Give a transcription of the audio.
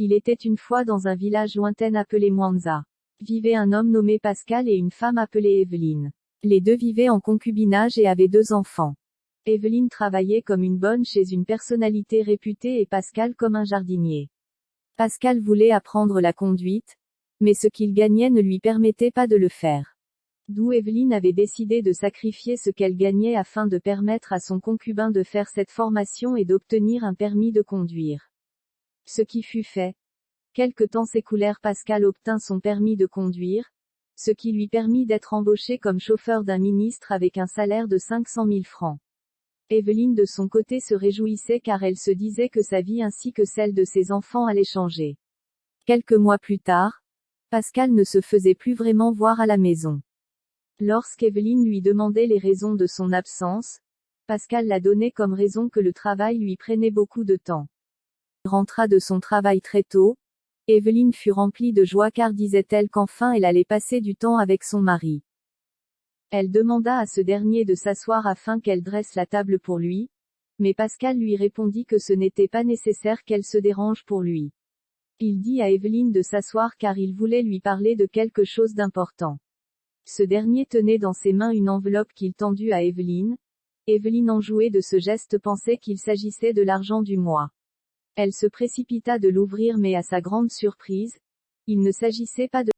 Il était une fois dans un village lointain appelé Mwanza. Vivait un homme nommé Pascal et une femme appelée Evelyne. Les deux vivaient en concubinage et avaient 2 enfants. Evelyne travaillait comme une bonne chez une personnalité réputée et Pascal comme un jardinier. Pascal voulait apprendre la conduite, mais ce qu'il gagnait ne lui permettait pas de le faire. D'où Evelyne avait décidé de sacrifier ce qu'elle gagnait afin de permettre à son concubin de faire cette formation et d'obtenir un permis de conduire. Ce qui fut fait. Quelque temps s'écoulèrent, Pascal obtint son permis de conduire, ce qui lui permit d'être embauché comme chauffeur d'un ministre avec un salaire de 500 000 francs. Evelyne de son côté se réjouissait car elle se disait que sa vie ainsi que celle de ses enfants allait changer. Quelques mois plus tard, Pascal ne se faisait plus vraiment voir à la maison. Lorsqu'Evelyne lui demandait les raisons de son absence, Pascal la donnait comme raison que le travail lui prenait beaucoup de temps. Il rentra de son travail très tôt. Evelyne fut remplie de joie car disait-elle qu'enfin elle allait passer du temps avec son mari. Elle demanda à ce dernier de s'asseoir afin qu'elle dresse la table pour lui, mais Pascal lui répondit que ce n'était pas nécessaire qu'elle se dérange pour lui. Il dit à Evelyne de s'asseoir car il voulait lui parler de quelque chose d'important. Ce dernier tenait dans ses mains une enveloppe qu'il tendit à Evelyne. Evelyne, enjouée de ce geste, pensait qu'il s'agissait de l'argent du mois. Elle se précipita de l'ouvrir mais à sa grande surprise, il ne s'agissait pas de